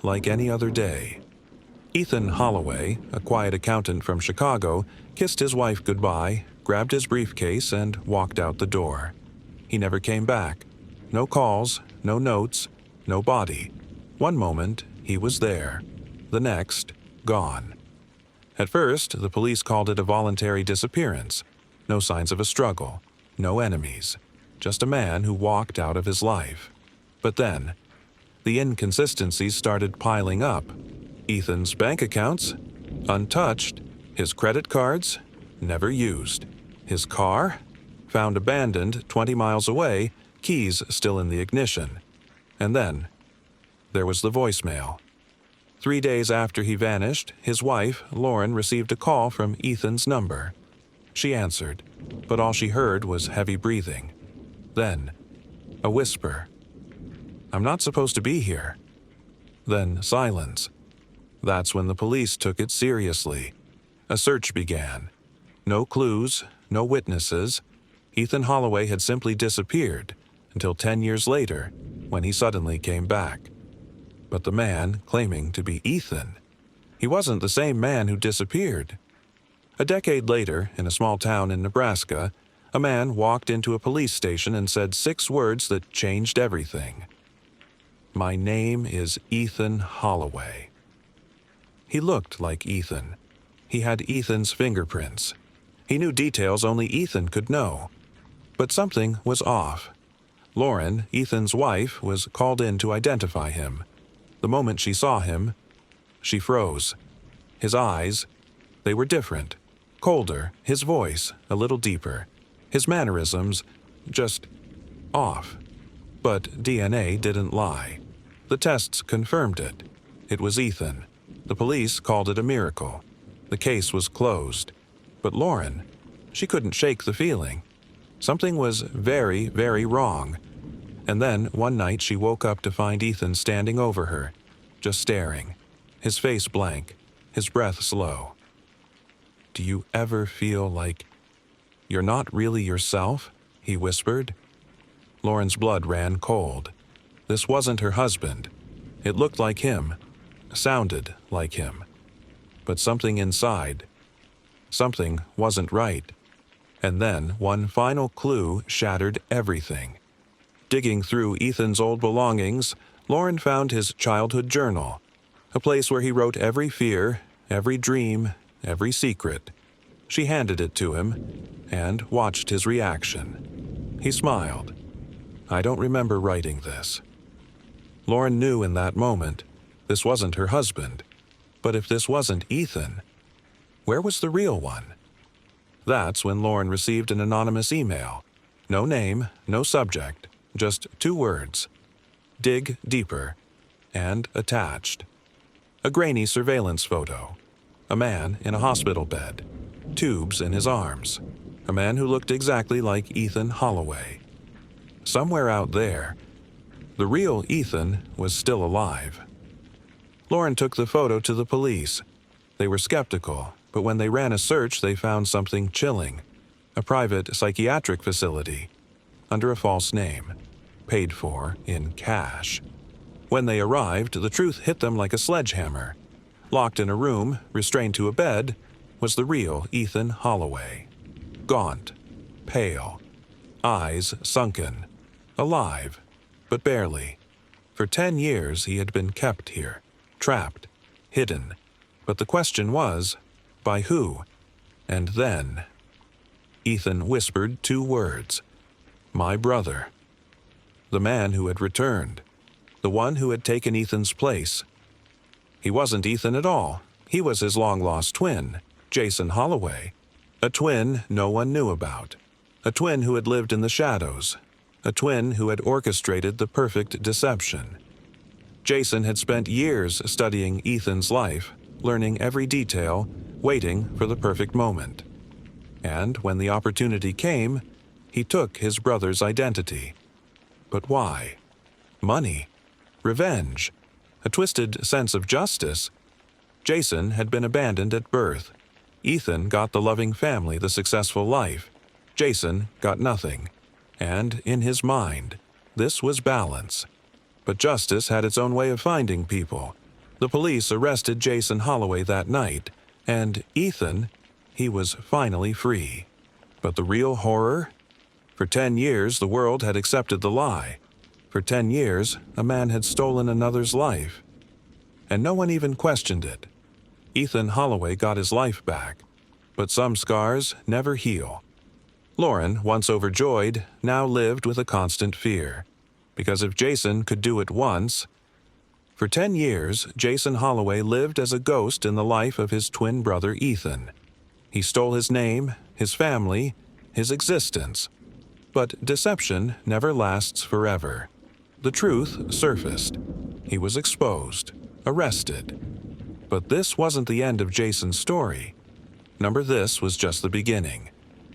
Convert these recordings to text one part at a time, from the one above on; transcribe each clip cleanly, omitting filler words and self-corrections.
like any other day. Ethan Holloway, a quiet accountant from Chicago, kissed his wife goodbye, grabbed his briefcase, and walked out the door. He never came back. No calls, no notes, no body. One moment, he was there. The next, gone. At first, the police called it a voluntary disappearance. No signs of a struggle, no enemies, just a man who walked out of his life. But then, the inconsistencies started piling up. Ethan's bank accounts, untouched. His credit cards, never used. His car, found abandoned 20 miles away, keys still in the ignition. And then, there was the voicemail. 3 days after he vanished, his wife, Lauren, received a call from Ethan's number. She answered, but all she heard was heavy breathing. Then, a whisper. "I'm not supposed to be here." Then silence. That's when the police took it seriously. A search began. No clues, no witnesses. Ethan Holloway had simply disappeared until 10 years later, when he suddenly came back. But the man claiming to be Ethan, he wasn't the same man who disappeared. A decade later, in a small town in Nebraska, a man walked into a police station and said 6 words that changed everything. "My name is Ethan Holloway." He looked like Ethan. He had Ethan's fingerprints. He knew details only Ethan could know. But something was off. Lauren, Ethan's wife, was called in to identify him. The moment she saw him, she froze. His eyes, they were different, colder, his voice a little deeper, his mannerisms just off. But DNA didn't lie. The tests confirmed it. It was Ethan. The police called it a miracle. The case was closed. But Lauren, she couldn't shake the feeling. Something was very, very wrong. And then, one night, she woke up to find Ethan standing over her, just staring, his face blank, his breath slow. "Do you ever feel like you're not really yourself?" he whispered. Lauren's blood ran cold. This wasn't her husband. It looked like him, sounded like him. But something inside, something wasn't right. And then one final clue shattered everything. Digging through Ethan's old belongings, Lauren found his childhood journal, a place where he wrote every fear, every dream, every secret. She handed it to him and watched his reaction. He smiled. "I don't remember writing this." Lauren knew in that moment this wasn't her husband. But if this wasn't Ethan, where was the real one? That's when Lauren received an anonymous email. No name, no subject, just 2 words. "Dig deeper," and attached. A grainy surveillance photo. A man in a hospital bed, tubes in his arms. A man who looked exactly like Ethan Holloway. Somewhere out there, the real Ethan was still alive. Lauren took the photo to the police. They were skeptical, but when they ran a search, they found something chilling. A private psychiatric facility, under a false name, paid for in cash. When they arrived, the truth hit them like a sledgehammer. Locked in a room, restrained to a bed, was the real Ethan Holloway. Gaunt, pale, eyes sunken, alive, but barely. For 10 years he had been kept here, trapped, hidden. But the question was, by who? And then, Ethan whispered 2 words. "My brother." The man who had returned. The one who had taken Ethan's place. He wasn't Ethan at all. He was his long-lost twin, Jason Holloway. A twin no one knew about. A twin who had lived in the shadows. A twin who had orchestrated the perfect deception. Jason had spent years studying Ethan's life, learning every detail, waiting for the perfect moment. And when the opportunity came, he took his brother's identity. But why? Money? Revenge? A twisted sense of justice? Jason had been abandoned at birth. Ethan got the loving family, the successful life. Jason got nothing. And in his mind, this was balance. But justice had its own way of finding people. The police arrested Jason Holloway that night, and Ethan, he was finally free. But the real horror? For 10 years, the world had accepted the lie. For 10 years, a man had stolen another's life. And no one even questioned it. Ethan Holloway got his life back. But some scars never heal. Lauren, once overjoyed, now lived with a constant fear. Because if Jason could do it once... For 10 years, Jason Holloway lived as a ghost in the life of his twin brother Ethan. He stole his name, his family, his existence. But deception never lasts forever. The truth surfaced. He was exposed, arrested. But this wasn't the end of Jason's story. This was just the beginning.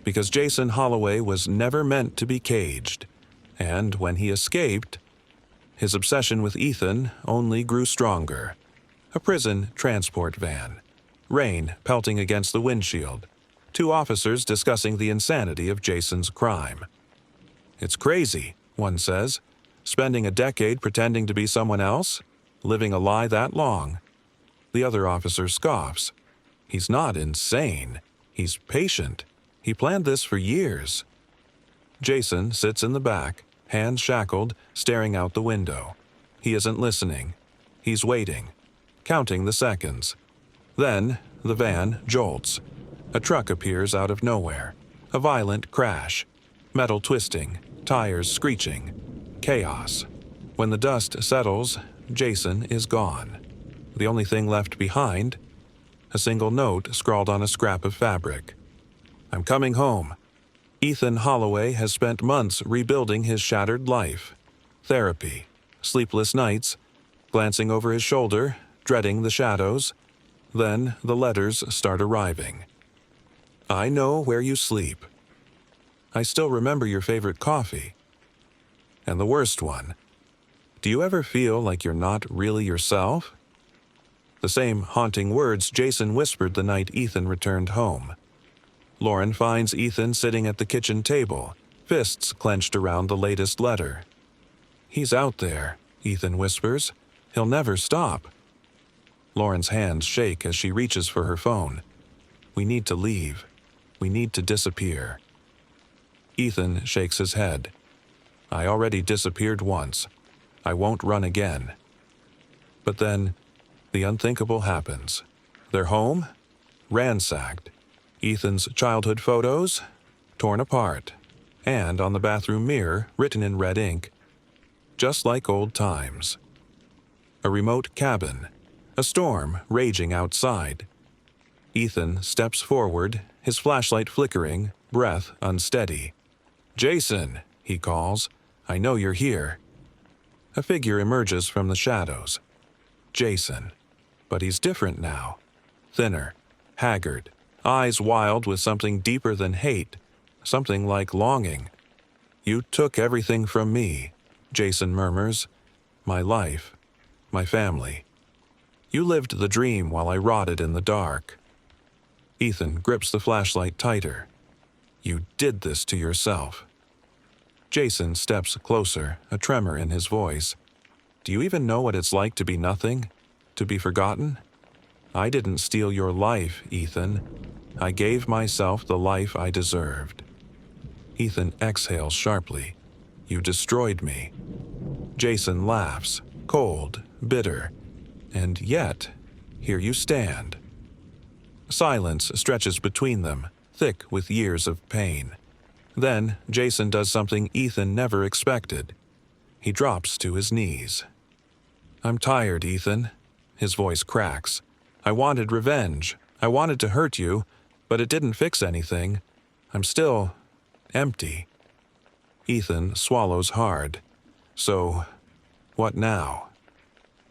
Because Jason Holloway was never meant to be caged. And when he escaped, his obsession with Ethan only grew stronger. A prison transport van. Rain pelting against the windshield. 2 officers discussing the insanity of Jason's crime. "It's crazy," one says. "Spending a decade pretending to be someone else? Living a lie that long?" The other officer scoffs. "He's not insane. He's patient. He planned this for years." Jason sits in the back, hands shackled, staring out the window. He isn't listening. He's waiting, counting the seconds. Then, the van jolts. A truck appears out of nowhere. A violent crash. Metal twisting, tires screeching. Chaos. When the dust settles, Jason is gone. The only thing left behind, a single note scrawled on a scrap of fabric. "I'm coming home." Ethan Holloway has spent months rebuilding his shattered life. Therapy, sleepless nights, glancing over his shoulder, dreading the shadows. Then the letters start arriving. "I know where you sleep. I still remember your favorite coffee." And the worst one, "Do you ever feel like you're not really yourself?" The same haunting words Jason whispered the night Ethan returned home. Lauren finds Ethan sitting at the kitchen table, fists clenched around the latest letter. "He's out there," Ethan whispers. "He'll never stop." Lauren's hands shake as she reaches for her phone. "We need to leave. We need to disappear." Ethan shakes his head. "I already disappeared once. I won't run again." But then, the unthinkable happens. Their home? Ransacked. Ethan's childhood photos? Torn apart. And on the bathroom mirror, written in red ink, "Just like old times." A remote cabin. A storm raging outside. Ethan steps forward, his flashlight flickering, breath unsteady. "Jason," he calls, "I know you're here." A figure emerges from the shadows. Jason. But he's different now. Thinner, haggard, eyes wild with something deeper than hate, something like longing. "You took everything from me," Jason murmurs. "My life, my family. You lived the dream while I rotted in the dark." Ethan grips the flashlight tighter. "You did this to yourself." Jason steps closer, a tremor in his voice. "Do you even know what it's like to be nothing? To be forgotten? I didn't steal your life, Ethan. I gave myself the life I deserved." Ethan exhales sharply. "You destroyed me." Jason laughs, cold, bitter. "And yet, here you stand." Silence stretches between them, thick with years of pain. Then Jason does something Ethan never expected. He drops to his knees. "I'm tired, Ethan." His voice cracks. "I wanted revenge. I wanted to hurt you, but it didn't fix anything. I'm still empty." Ethan swallows hard. "So, what now?"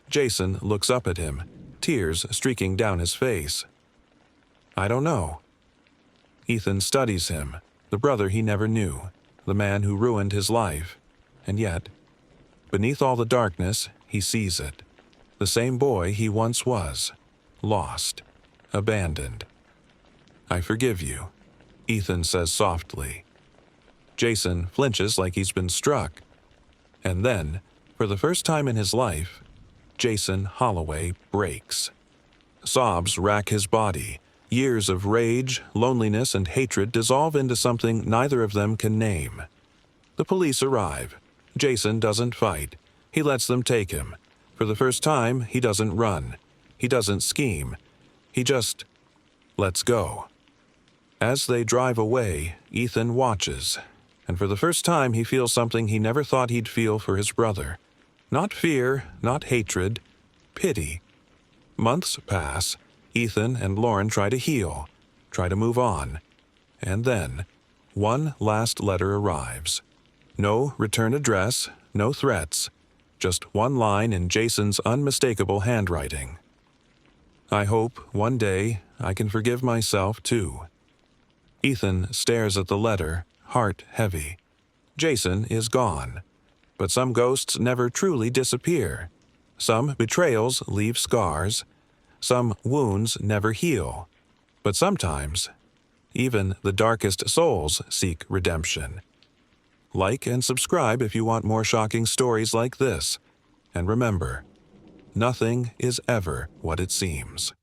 Jason looks up at him, tears streaking down his face. "I don't know." Ethan studies him, the brother he never knew, the man who ruined his life. And yet, beneath all the darkness, he sees it. The same boy he once was, lost, abandoned. "I forgive you," Ethan says softly. Jason flinches like he's been struck. And then, For the first time in his life, Jason Holloway breaks. Sobs rack his body. Years of rage, loneliness, and hatred dissolve into something neither of them can name. The police arrive. Jason doesn't fight. He lets them take him. For the first time, he doesn't run. He doesn't scheme. He just lets go. As they drive away, Ethan watches, and for the first time he feels something he never thought he'd feel for his brother. Not fear, not hatred, pity. Months pass. Ethan and Lauren try to heal, try to move on. And then, one last letter arrives. No return address, no threats, just one line in Jason's unmistakable handwriting. I hope one day I can forgive myself too. Ethan stares at the letter, heart heavy. Jason is gone. But some ghosts never truly disappear. Some betrayals leave scars. Some wounds never heal. But sometimes, even the darkest souls seek redemption. Like and subscribe if you want more shocking stories like this. And remember, nothing is ever what it seems.